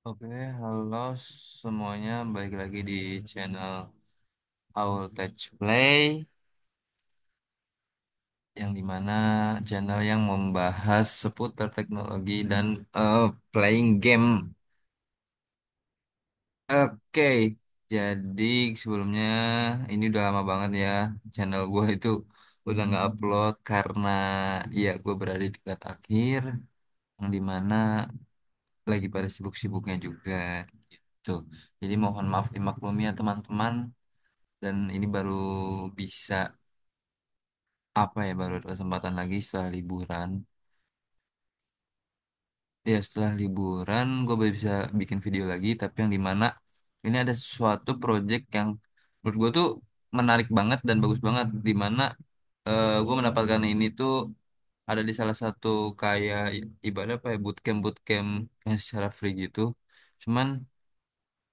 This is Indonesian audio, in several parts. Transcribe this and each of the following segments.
Oke, halo semuanya. Balik lagi di channel Owl Touch Play, yang dimana channel yang membahas seputar teknologi dan playing game. Oke, jadi sebelumnya ini udah lama banget ya channel gue itu udah nggak upload karena ya gue berada di tingkat akhir, yang dimana lagi pada sibuk-sibuknya juga gitu. Jadi mohon maaf dimaklumi ya teman-teman. Dan ini baru bisa apa ya, baru ada kesempatan lagi setelah liburan. Ya setelah liburan gue baru bisa bikin video lagi, tapi yang dimana ini ada suatu project yang menurut gue tuh menarik banget dan bagus banget, dimana gue mendapatkan ini tuh ada di salah satu kayak ibadah apa ya, bootcamp bootcamp yang secara free gitu. Cuman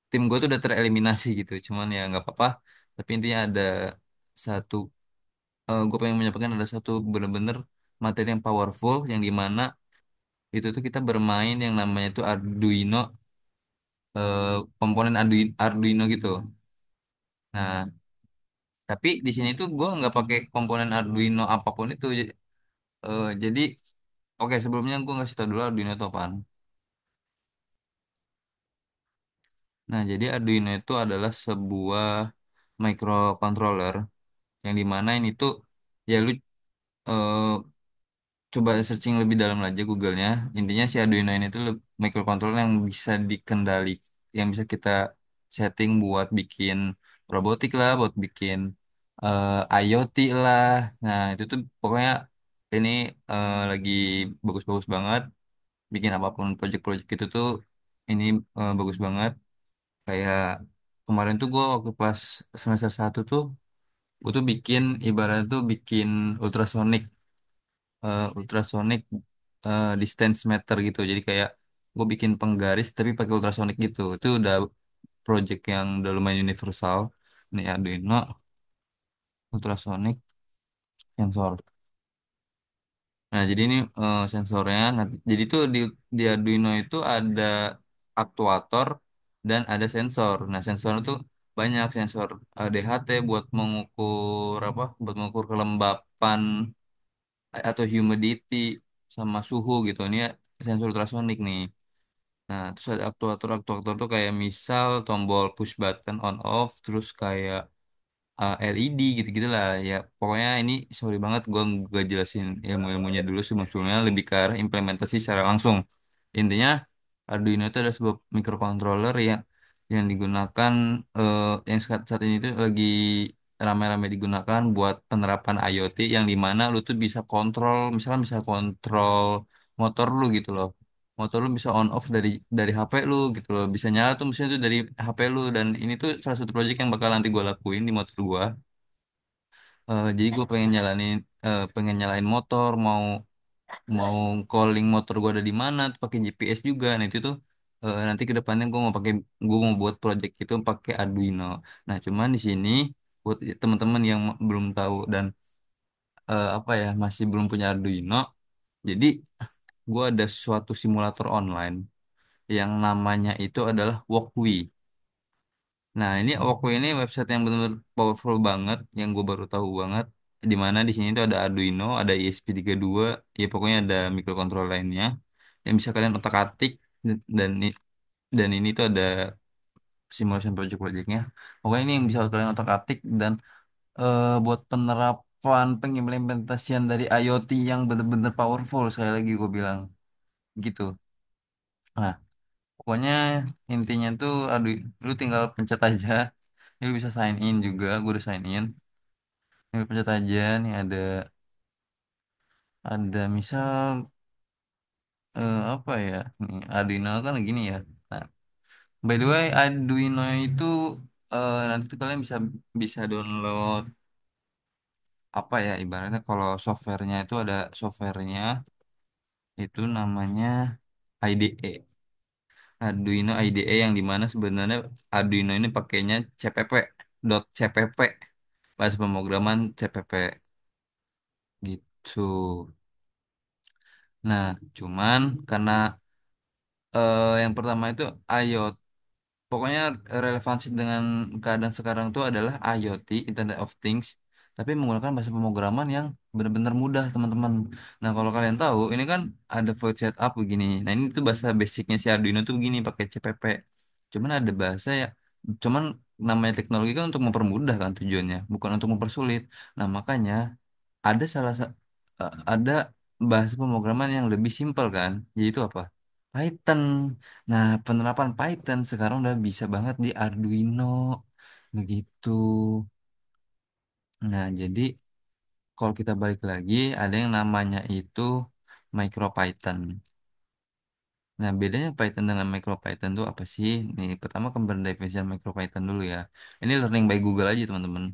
tim gue tuh udah tereliminasi gitu, cuman ya nggak apa-apa. Tapi intinya ada satu, gue pengen menyampaikan ada satu bener-bener materi yang powerful, yang dimana itu tuh kita bermain yang namanya tuh Arduino, komponen Arduino gitu. Nah, tapi di sini tuh gue nggak pakai komponen Arduino apapun itu. Jadi oke, sebelumnya gue ngasih tau dulu Arduino itu apaan. Nah, jadi Arduino itu adalah sebuah microcontroller, yang dimana ini tuh ya lu eh, coba searching lebih dalam aja Google-nya. Intinya si Arduino ini tuh microcontroller yang bisa dikendali, yang bisa kita setting buat bikin robotik lah, buat bikin IoT lah. Nah, itu tuh pokoknya ini lagi bagus-bagus banget. Bikin apapun project-project itu tuh ini bagus banget. Kayak kemarin tuh gue waktu pas semester 1 tuh, gue tuh bikin ibaratnya tuh bikin ultrasonic, ultrasonic distance meter gitu. Jadi kayak gue bikin penggaris tapi pakai ultrasonic gitu. Itu udah project yang udah lumayan universal. Ini Arduino ultrasonic sensor. Nah, jadi ini sensornya. Nah, jadi tuh di Arduino itu ada aktuator dan ada sensor. Nah, sensor itu banyak sensor DHT buat mengukur apa? Buat mengukur kelembapan atau humidity sama suhu gitu. Ini ya sensor ultrasonik nih. Nah, terus ada aktuator tuh kayak misal tombol push button on off, terus kayak LED gitu-gitu lah. Ya, pokoknya ini sorry banget gue gak jelasin ilmu-ilmunya dulu, sebetulnya lebih ke arah implementasi secara langsung. Intinya Arduino itu adalah sebuah microcontroller yang digunakan, yang saat ini tuh lagi ramai-ramai digunakan buat penerapan IoT, yang dimana lu tuh bisa kontrol, misalkan bisa kontrol motor lu gitu loh. Motor lu bisa on off dari HP lu gitu loh, bisa nyala tuh mesin tuh dari HP lu. Dan ini tuh salah satu project yang bakal nanti gue lakuin di motor gue. Jadi gue pengen nyalain motor, mau mau calling motor gue ada di mana tuh pakai GPS juga. Nah itu tuh nanti ke depannya gue mau buat project itu pakai Arduino. Nah, cuman di sini buat teman-teman yang belum tahu dan apa ya, masih belum punya Arduino, jadi gue ada suatu simulator online yang namanya itu adalah Walkwi. Nah, ini Walkwi ini website yang benar-benar powerful banget, yang gue baru tahu banget. Di mana di sini tuh ada Arduino, ada ESP32, ya pokoknya ada microcontroller lainnya yang bisa kalian otak-atik. Dan ini tuh ada simulation project-projectnya. Pokoknya ini yang bisa kalian otak-atik, dan buat penerapan pengimplementasian dari IoT yang benar-benar powerful, sekali lagi gue bilang gitu. Nah, pokoknya intinya tuh, aduh, lu tinggal pencet aja. Ini lu bisa sign in juga, gue udah sign in. Ini lu pencet aja, nih ada misal apa ya? Nih, Arduino kan gini ya. Nah, by the way, Arduino itu nanti tuh kalian bisa bisa download apa ya, ibaratnya kalau softwarenya itu ada softwarenya, itu namanya IDE. Arduino IDE, yang dimana sebenarnya Arduino ini pakainya CPP, .cpp, bahasa pemrograman CPP gitu. Nah, cuman karena Yang pertama itu IoT. Pokoknya relevansi dengan keadaan sekarang itu adalah IoT, Internet of Things, tapi menggunakan bahasa pemrograman yang benar-benar mudah, teman-teman. Nah, kalau kalian tahu, ini kan ada void setup begini. Nah, ini tuh bahasa basicnya si Arduino tuh begini, pakai CPP. Cuman ada bahasa ya, cuman namanya teknologi kan untuk mempermudah kan tujuannya, bukan untuk mempersulit. Nah, makanya ada ada bahasa pemrograman yang lebih simpel kan, yaitu apa? Python. Nah, penerapan Python sekarang udah bisa banget di Arduino begitu. Nah, jadi kalau kita balik lagi ada yang namanya itu MicroPython. Nah, bedanya Python dengan MicroPython itu apa sih? Nih, pertama kan pendefinisian MicroPython dulu ya. Ini learning by Google aja, teman-teman.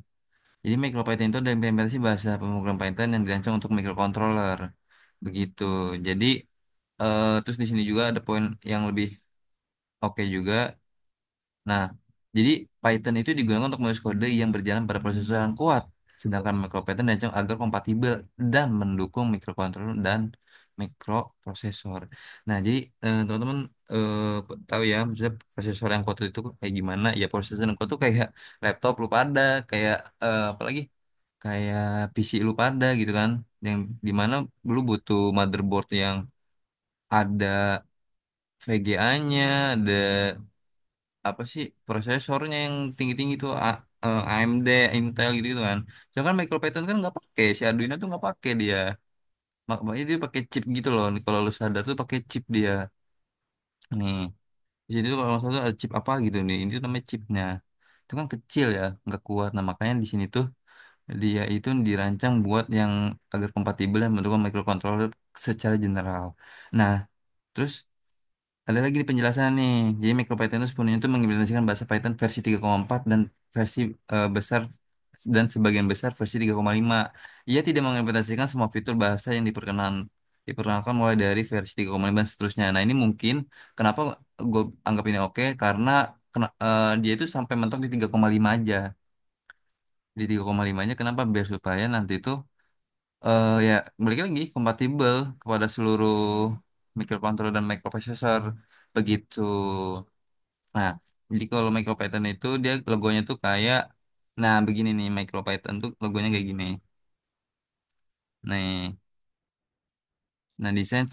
Jadi MicroPython itu adalah implementasi bahasa pemrograman Python yang dirancang untuk microcontroller. Begitu. Jadi terus di sini juga ada poin yang lebih oke juga. Nah, jadi Python itu digunakan untuk menulis kode yang berjalan pada prosesor yang kuat. Sedangkan MicroPython dirancang agar kompatibel dan mendukung microcontroller dan mikroprosesor. Nah, jadi teman-teman tahu ya, maksudnya prosesor yang kuat itu kayak gimana? Ya prosesor yang kuat itu kayak laptop lu pada, kayak apalagi kayak PC lu pada gitu kan, yang dimana lu butuh motherboard yang ada VGA-nya, ada apa sih prosesornya yang tinggi-tinggi tuh AMD, Intel gitu, gitu kan. Sedangkan MicroPython kan nggak pakai, si Arduino tuh nggak pakai dia. Makanya dia pakai chip gitu loh. Kalau lu sadar tuh pakai chip dia. Nih, di sini tuh kalau nggak salah tuh ada chip apa gitu nih. Ini tuh namanya chipnya. Itu kan kecil ya, nggak kuat. Nah, makanya di sini tuh dia itu dirancang buat yang agar kompatibel dan mendukung microcontroller secara general. Nah, terus ada lagi nih penjelasan nih. Jadi MicroPython itu sepenuhnya itu mengimplementasikan bahasa Python versi 3,4 dan versi besar dan sebagian besar versi 3,5. Ia tidak mengimplementasikan semua fitur bahasa yang diperkenalkan mulai dari versi 3,5 dan seterusnya. Nah, ini mungkin kenapa gue anggap ini oke karena dia itu sampai mentok di 3,5 aja. Di 3,5 aja kenapa? Biar supaya nanti itu ya balik lagi kompatibel kepada seluruh microcontroller dan microprocessor begitu. Nah, jadi kalau MicroPython itu dia logonya tuh kayak, nah begini nih MicroPython tuh logonya kayak gini. Nih, nah design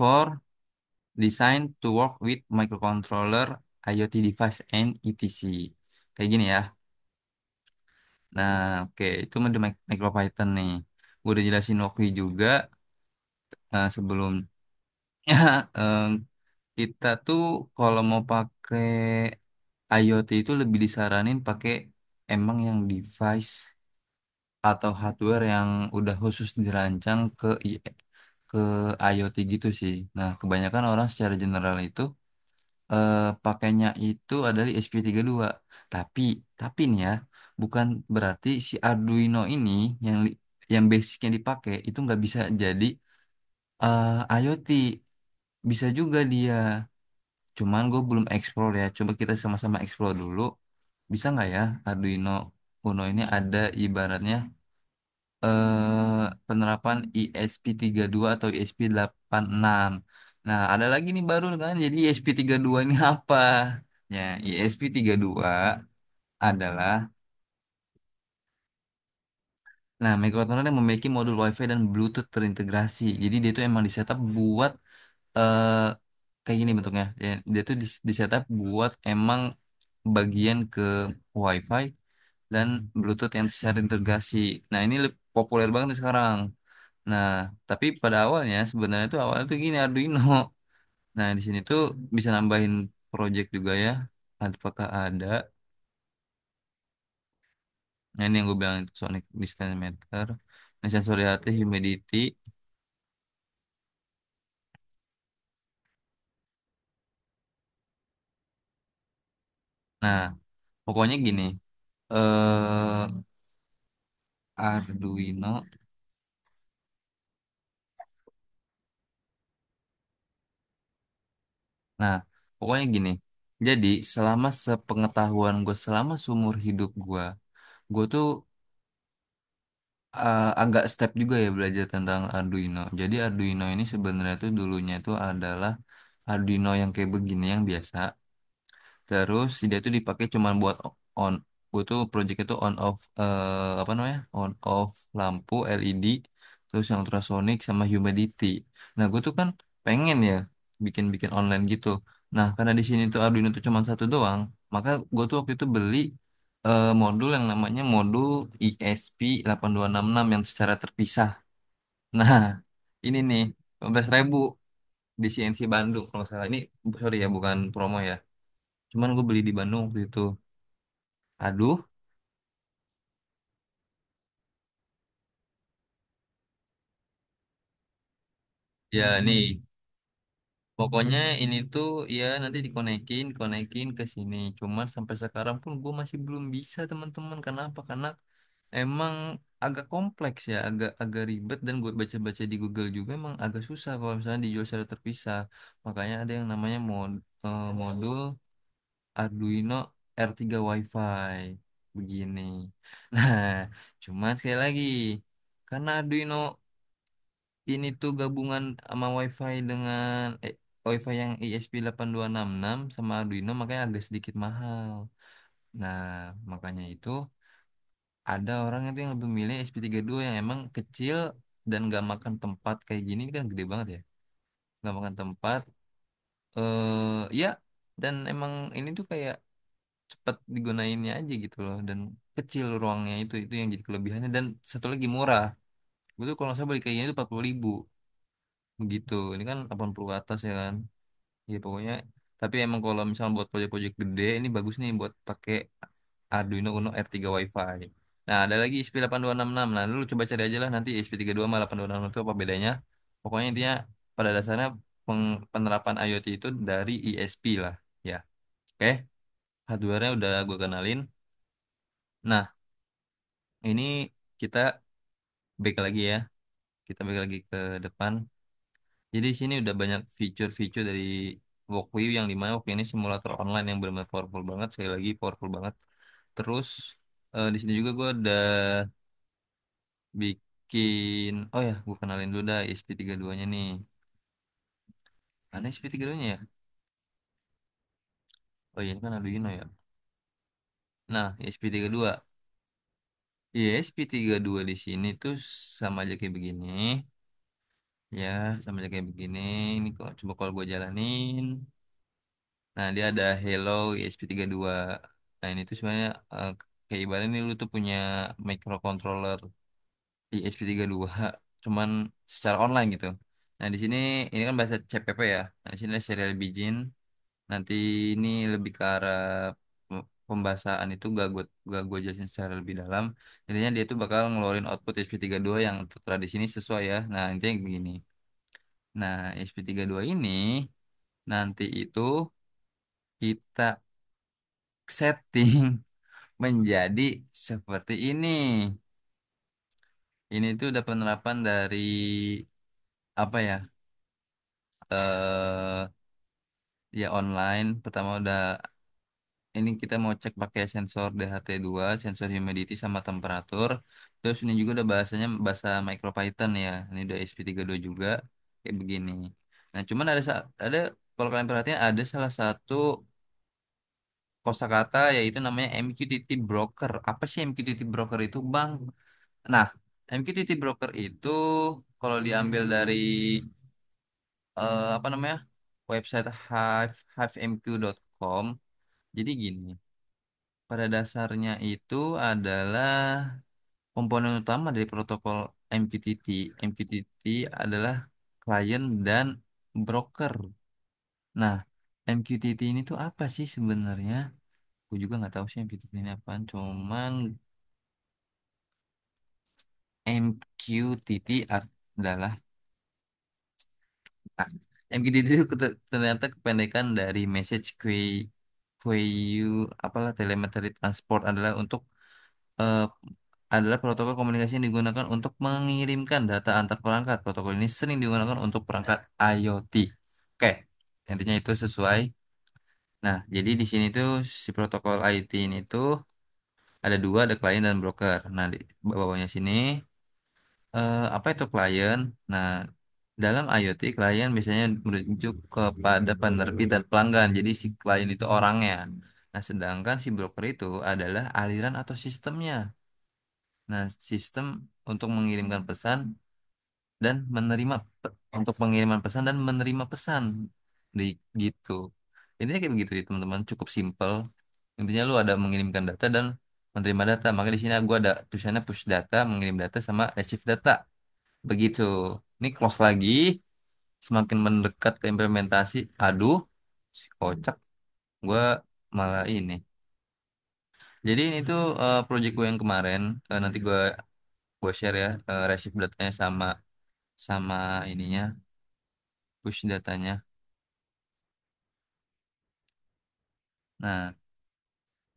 to work with microcontroller, IoT device and etc. Kayak gini ya. Nah, oke itu mah di MicroPython nih. Gue udah jelasin Waktu juga sebelum em, kita tuh kalau mau pakai IoT itu lebih disaranin pakai emang yang device atau hardware yang udah khusus dirancang ke IoT gitu sih. Nah, kebanyakan orang secara general itu pakainya itu adalah ESP32. Tapi tapi nih ya, bukan berarti si Arduino ini yang basicnya dipakai itu nggak bisa jadi IoT. Bisa juga dia. Cuman gue belum explore ya. Coba kita sama-sama explore dulu. Bisa nggak ya Arduino Uno ini ada ibaratnya penerapan ESP32 atau ESP86. Nah, ada lagi nih baru kan. Jadi ESP32 ini apa? Ya, ESP32 adalah microcontroller yang memiliki modul WiFi dan Bluetooth terintegrasi. Jadi dia itu emang disetup buat eh kayak gini bentuknya. Ya, dia tuh disetup buat emang bagian ke WiFi dan Bluetooth yang secara integrasi. Nah, ini populer banget nih sekarang. Nah, tapi pada awalnya sebenarnya tuh awalnya tuh gini Arduino. Nah, di sini tuh bisa nambahin project juga ya. Apakah ada? Nah, ini yang gue bilang itu sonic distance meter. Nah, sensor hati, humidity. Nah, pokoknya gini. Arduino. Nah, pokoknya gini. Jadi, selama sepengetahuan gue, selama seumur hidup gue tuh agak step juga ya belajar tentang Arduino. Jadi Arduino ini sebenarnya tuh dulunya itu adalah Arduino yang kayak begini yang biasa. Terus dia tuh dipakai cuma buat on, gue tuh project itu on off apa namanya, on off lampu LED, terus yang ultrasonic sama humidity. Nah gue tuh kan pengen ya bikin bikin online gitu. Nah karena di sini tuh Arduino tuh cuma satu doang, maka gue tuh waktu itu beli modul yang namanya modul ESP8266 yang secara terpisah. Nah ini nih 15.000 di CNC Bandung kalau nggak salah. Ini sorry ya, bukan promo ya. Cuman gue beli di Bandung waktu itu. Aduh, ya nih. Pokoknya ini tuh ya nanti dikonekin ke sini. Cuman sampai sekarang pun gue masih belum bisa teman-teman. Kenapa? Karena emang agak kompleks ya, agak agak ribet dan gue baca-baca di Google juga emang agak susah kalau misalnya dijual secara terpisah. Makanya ada yang namanya modul Arduino R3 Wi-Fi begini. Nah, cuman sekali lagi karena Arduino ini tuh gabungan sama WiFi dengan WiFi yang ESP8266 sama Arduino makanya agak sedikit mahal. Nah, makanya itu ada orang itu yang lebih milih ESP32 yang emang kecil dan gak makan tempat kayak gini. Ini kan gede banget ya. Gak makan tempat. Ya, dan emang ini tuh kayak cepat digunainnya aja gitu loh, dan kecil ruangnya, itu yang jadi kelebihannya, dan satu lagi murah. Gue tuh kalau nggak salah beli kayaknya itu 40.000 begitu. Ini kan 80 ke atas ya kan. Ya pokoknya, tapi emang kalau misalnya buat proyek-proyek gede ini bagus nih buat pakai Arduino Uno R3 Wi-Fi. Nah, ada lagi ESP8266. Nah, lu coba cari aja lah nanti ESP32 sama 8266 itu apa bedanya. Pokoknya intinya pada dasarnya penerapan IoT itu dari ESP lah, ya. Oke, hardware-nya udah gue kenalin. Nah, ini kita back lagi ya. Kita back lagi ke depan. Jadi di sini udah banyak fitur-fitur dari WalkView, yang dimana WalkView ini simulator online yang benar-benar powerful banget. Sekali lagi powerful banget. Terus di sini juga gue udah bikin, oh ya gue kenalin dulu dah ESP32-nya nih. Mana ESP32-nya ya? Oh iya, ini kan Arduino ya. Nah, ESP32. ESP32 di sini tuh sama aja kayak begini. Ya, sama aja kayak begini. Ini kok coba kalau gue jalanin. Nah, dia ada Hello ESP32. Nah, ini tuh sebenarnya kayak ibaratnya ini lu tuh punya microcontroller ESP32 cuman secara online gitu. Nah, di sini ini kan bahasa CPP ya. Nah, di sini ada serial begin. Nanti ini lebih ke arah pembahasan itu gak gue jelasin secara lebih dalam. Intinya dia tuh bakal ngeluarin output ESP32 yang tertera di sini sesuai ya. Nah, intinya begini. Nah, ESP32 ini nanti itu kita setting menjadi seperti ini. Ini tuh udah penerapan dari apa ya? eh Ya online. Pertama udah ini kita mau cek pakai sensor DHT2, sensor humidity sama temperatur. Terus ini juga udah bahasanya bahasa MicroPython ya. Ini udah SP32 juga kayak begini. Nah, cuman ada kalau kalian perhatikan ada salah satu kosakata yaitu namanya MQTT broker. Apa sih MQTT broker itu, Bang? Nah, MQTT broker itu kalau diambil dari apa namanya, website hivemq.com. Jadi gini, pada dasarnya itu adalah komponen utama dari protokol MQTT. MQTT adalah klien dan broker. Nah, MQTT ini tuh apa sih sebenarnya? Gue juga nggak tahu sih MQTT ini apaan. Cuman MQTT adalah, nah, MQTT itu ternyata kependekan dari Message Queue, apalah, Telemetry Transport, adalah untuk eh, adalah protokol komunikasi yang digunakan untuk mengirimkan data antar perangkat. Protokol ini sering digunakan untuk perangkat IoT. Oke, intinya itu sesuai. Nah, jadi di sini tuh si protokol IoT ini tuh ada dua, ada klien dan broker. Nah, di bawahnya sini apa itu klien? Nah, Dalam IoT, klien biasanya merujuk kepada penerbit dan pelanggan. Jadi si klien itu orangnya. Nah, sedangkan si broker itu adalah aliran atau sistemnya. Nah, sistem untuk mengirimkan pesan dan menerima untuk pengiriman pesan dan menerima pesan. Di gitu. Intinya kayak begitu ya, teman-teman. Cukup simple. Intinya lu ada mengirimkan data dan menerima data. Maka di sini gua ada tulisannya push data, mengirim data sama receive data. Begitu. Ini close lagi. Semakin mendekat ke implementasi, aduh, si kocak, gue malah ini. Jadi ini tuh project gue yang kemarin, nanti gue share ya receive datanya sama sama ininya, push datanya. Nah,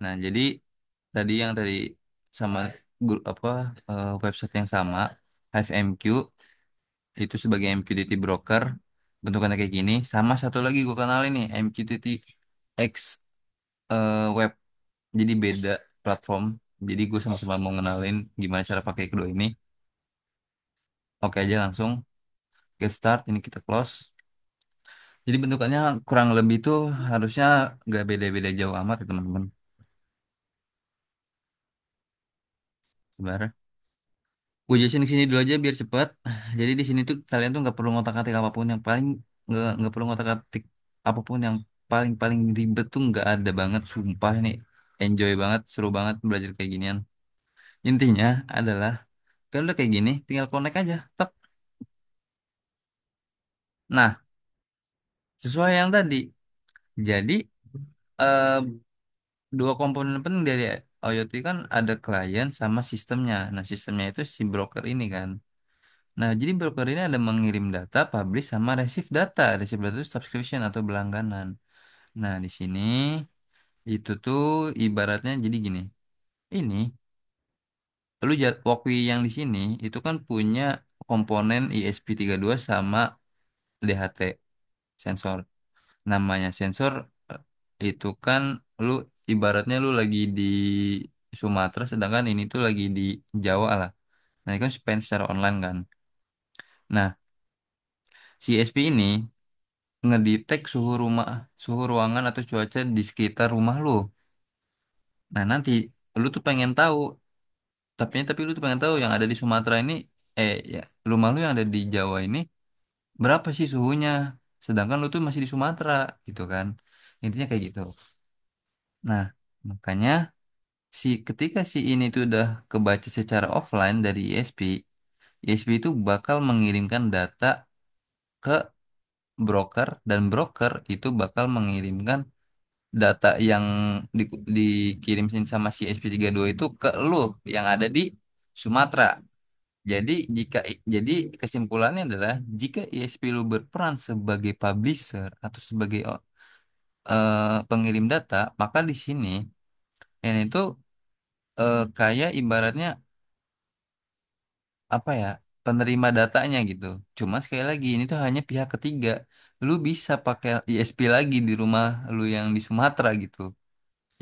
nah jadi tadi sama grup apa website yang sama, HiveMQ itu sebagai MQTT broker, bentukannya kayak gini. Sama satu lagi gue kenal ini MQTT X web. Jadi beda platform. Jadi gue sama-sama mau ngenalin gimana cara pakai kedua ini. Oke aja langsung get start. Ini kita close. Jadi bentukannya kurang lebih tuh harusnya gak beda-beda jauh amat ya teman-teman. Sebenarnya. Gue jelasin di sini dulu aja biar cepet. Jadi di sini tuh kalian tuh nggak perlu ngotak-atik apapun yang paling nggak perlu ngotak-atik apapun yang paling ribet tuh nggak ada banget. Sumpah ini enjoy banget, seru banget belajar kayak ginian. Intinya adalah kalau udah kayak gini, tinggal connect aja. Tek. Nah, sesuai yang tadi. Jadi eh, dua komponen penting dari IoT kan ada klien sama sistemnya. Nah, sistemnya itu si broker ini kan. Nah, jadi broker ini ada mengirim data, publish sama receive data. Receive data itu subscription atau berlangganan. Nah, di sini itu tuh ibaratnya jadi gini. Ini Walkwi yang di sini itu kan punya komponen ESP32 sama DHT sensor. Namanya sensor itu kan lu ibaratnya lu lagi di Sumatera sedangkan ini tuh lagi di Jawa lah. Nah, ini kan spend secara online kan. Nah, si SP ini ngedetek suhu rumah, suhu ruangan atau cuaca di sekitar rumah lu. Nah, nanti lu tuh pengen tahu, tapi lu tuh pengen tahu yang ada di Sumatera ini ya, rumah lu yang ada di Jawa ini berapa sih suhunya? Sedangkan lu tuh masih di Sumatera gitu kan. Intinya kayak gitu. Nah, makanya ketika si ini tuh udah kebaca secara offline dari ISP, ISP itu bakal mengirimkan data ke broker dan broker itu bakal mengirimkan data yang dikirim sama si SP32 itu ke lu yang ada di Sumatera. Jadi jadi kesimpulannya adalah jika ISP lu berperan sebagai publisher atau sebagai pengirim data, maka di sini ini tuh kayak ibaratnya apa ya penerima datanya gitu. Cuma sekali lagi ini tuh hanya pihak ketiga. Lu bisa pakai ISP lagi di rumah lu yang di Sumatera gitu.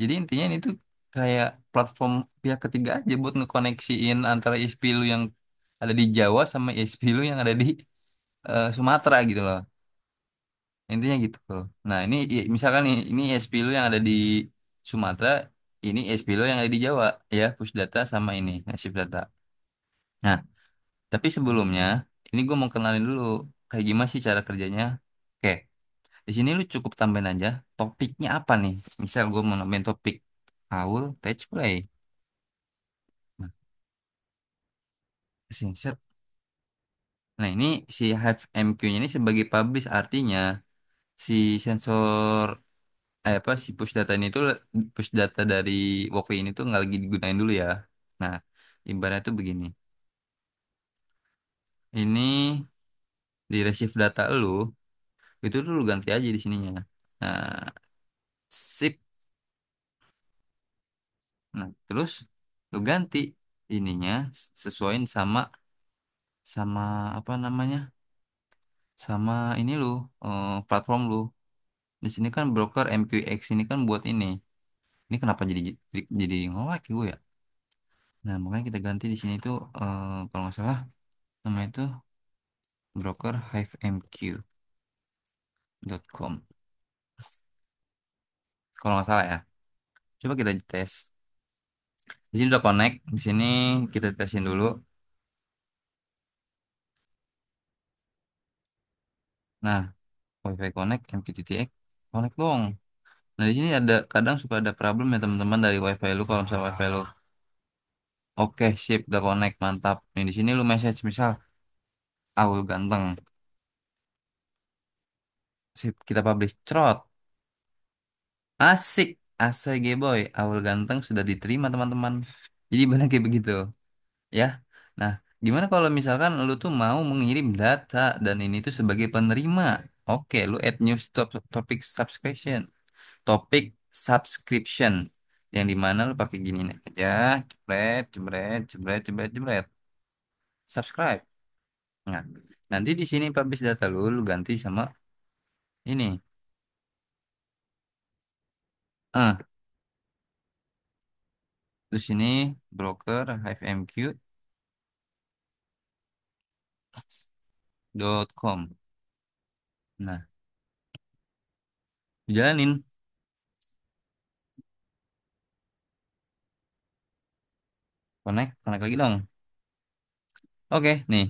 Jadi intinya ini tuh kayak platform pihak ketiga aja buat ngekoneksiin antara ISP lu yang ada di Jawa sama ISP lu yang ada di Sumatera gitu loh. Intinya gitu loh. Nah ini misalkan nih ini ISP lu yang ada di Sumatera, ini ISP lu yang ada di Jawa ya push data sama ini receive data. Nah, tapi sebelumnya, ini gue mau kenalin dulu kayak gimana sih cara kerjanya. Oke, di sini lu cukup tambahin aja topiknya apa nih. Misal gue mau nambahin topik Aul Touch Play. Nah, set. Nah, ini si Hive MQ-nya ini sebagai publish artinya si sensor apa si push data ini tuh push data dari Walkwie ini tuh nggak lagi digunain dulu ya. Nah, ibaratnya tuh begini. Ini di receive data lu itu tuh lu ganti aja di sininya. Nah, sip. Nah, terus lu ganti ininya sesuaiin sama sama apa namanya? Sama ini lu platform lu. Di sini kan broker MQX ini kan buat ini. Ini kenapa jadi nge-lag ya gue ya? Nah, makanya kita ganti di sini tuh kalau nggak salah namanya itu brokerhivemq.com kalau nggak salah ya. Coba kita tes. Di sini udah connect. Di sini kita tesin dulu. Nah, Wi-Fi connect, MQTT connect dong. Nah, di sini ada kadang suka ada problem ya teman-teman dari Wi-Fi lu kalau misalnya Wi-Fi lu. Oke, sip, udah connect, mantap. Nih di sini lu message misal, Aul ganteng. Sip, kita publish. Trot. Asik. Asoy boy. Aul ganteng sudah diterima teman-teman. Jadi benar kayak begitu. Ya. Nah, gimana kalau misalkan lu tuh mau mengirim data dan ini tuh sebagai penerima? Oke, lu add new topic subscription. Topik subscription yang dimana lu pakai gini nih aja, jebret, jebret, jebret, jebret, jebret, subscribe. Nah, nanti di sini publish data lu ganti sama ini. Ah, terus ini broker hivemq.com. Nah, jalanin, connect, connect lagi dong. Oke, nih.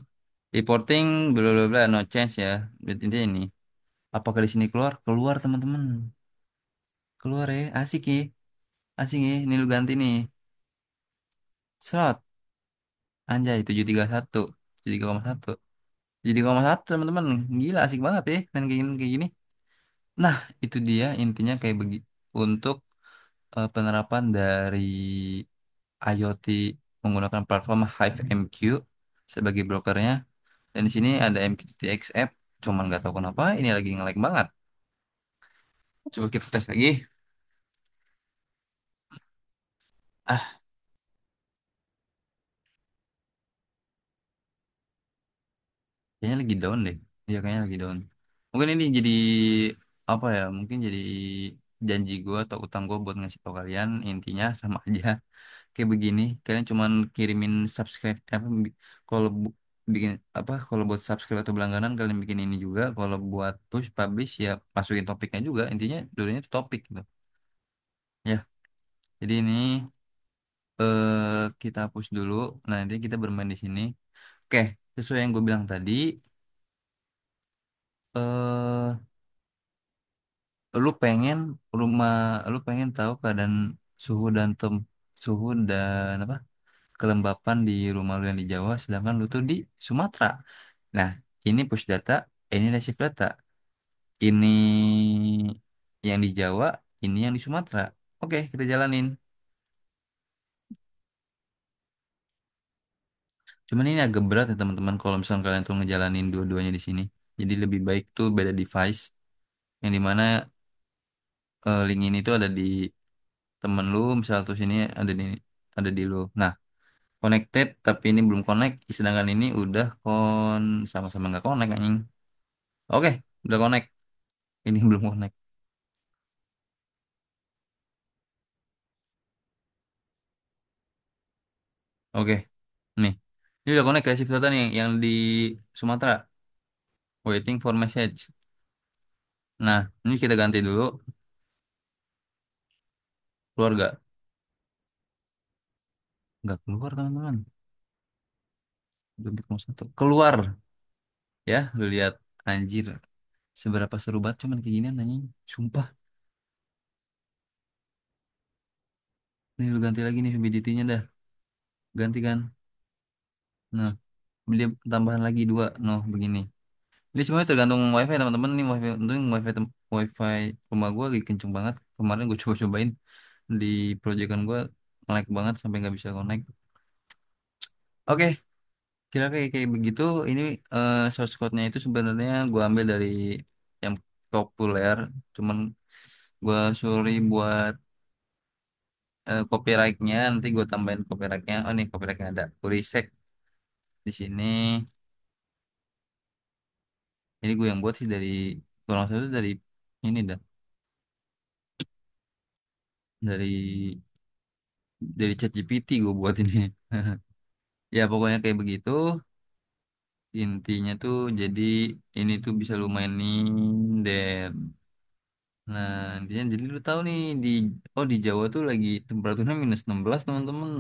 Reporting bla bla bla no change ya. Berarti intinya ini. Apakah di sini keluar? Keluar teman-teman. Keluar ya. Asik ya. Asik ya. Ini lu ganti nih. Slot. Anjay 731. 7,1. 7,1 teman-teman. Gila asik banget ya. Main kayak gini, kayak gini. Nah, itu dia intinya kayak begitu. Untuk penerapan dari IoT menggunakan platform HiveMQ sebagai brokernya. Dan di sini ada MQTT App. Cuman nggak tahu kenapa ini lagi nge-lag banget. Coba kita tes lagi. Ah, kayaknya lagi down deh. Iya, kayaknya lagi down. Mungkin ini jadi apa ya? Mungkin jadi janji gue atau utang gue buat ngasih tau kalian. Intinya sama aja kayak begini. Kalian cuman kirimin subscribe apa kalau bikin apa kalau buat subscribe atau berlangganan kalian bikin ini juga. Kalau buat push publish ya masukin topiknya juga. Intinya dulunya itu topik gitu. Ya, jadi ini kita hapus dulu. Nah, nanti kita bermain di sini. Oke, sesuai yang gue bilang tadi, eh rumah, lu pengen tahu keadaan suhu dan suhu dan apa kelembapan di rumah lu yang di Jawa, sedangkan lu tuh di Sumatera. Nah, ini push data, ini receive data, ini yang di Jawa, ini yang di Sumatera. Oke, kita jalanin. Cuman ini agak berat ya teman-teman kalau misalnya kalian tuh ngejalanin dua-duanya di sini. Jadi lebih baik tuh beda device yang dimana link ini tuh ada di temen lu, misal tuh sini ada di lu. Nah, connected tapi ini belum connect, sedangkan ini udah sama-sama nggak connect anjing. Oke, udah connect. Ini belum connect. Oke, nih. Ini udah connect receive data nih yang di Sumatera. Waiting for message. Nah, ini kita ganti dulu. Keluar gak? Nggak keluar teman-teman. 24,1. Keluar. Ya, lu lihat anjir. Seberapa seru banget cuman kayak gini anjing. Sumpah. Nih lu ganti lagi nih humidity-nya dah. Ganti kan. Nah, beli tambahan lagi dua. Noh, begini. Ini semuanya tergantung wifi teman-teman. Nih wifi, untung wifi rumah gue lagi kenceng banget. Kemarin gue coba-cobain di proyekan gue lag banget sampai nggak bisa connect. Oke, kira kayak begitu. Ini source code-nya itu sebenarnya gue ambil dari yang populer. Cuman gue sorry buat copyright-nya. Nanti gue tambahin copyright-nya. Oh nih copyright-nya ada. Kurisek di sini. Ini gue yang buat sih dari kalau nggak salah itu dari ini dah dari ChatGPT gue buat ini. Ya pokoknya kayak begitu. intinya tuh jadi ini tuh bisa lu mainin dan nah intinya jadi lu tahu nih di Jawa tuh lagi temperaturnya -16 teman-teman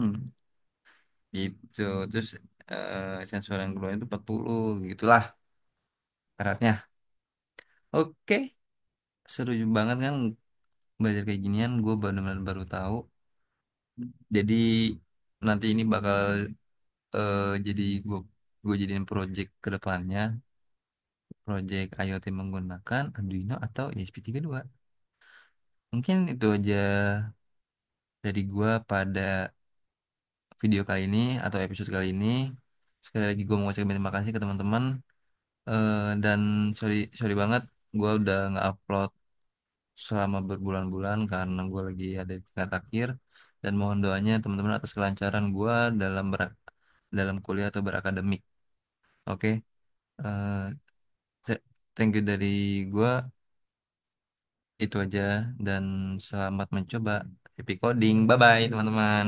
itu terus sensor yang keluar itu 40 gitulah syaratnya. Oke, seru banget kan belajar kayak ginian gue benar-benar baru tahu. Jadi nanti ini bakal jadi gue jadiin project ke depannya, project IoT menggunakan Arduino atau ESP32. Mungkin itu aja dari gue pada video kali ini atau episode kali ini. Sekali lagi gue mau ucapin terima kasih ke teman-teman. Dan sorry sorry banget gue udah nggak upload selama berbulan-bulan karena gue lagi ada di tingkat akhir, dan mohon doanya teman-teman atas kelancaran gue dalam kuliah atau berakademik. Oke. eh, th- Thank you dari gue, itu aja, dan selamat mencoba. Happy coding, bye bye teman-teman.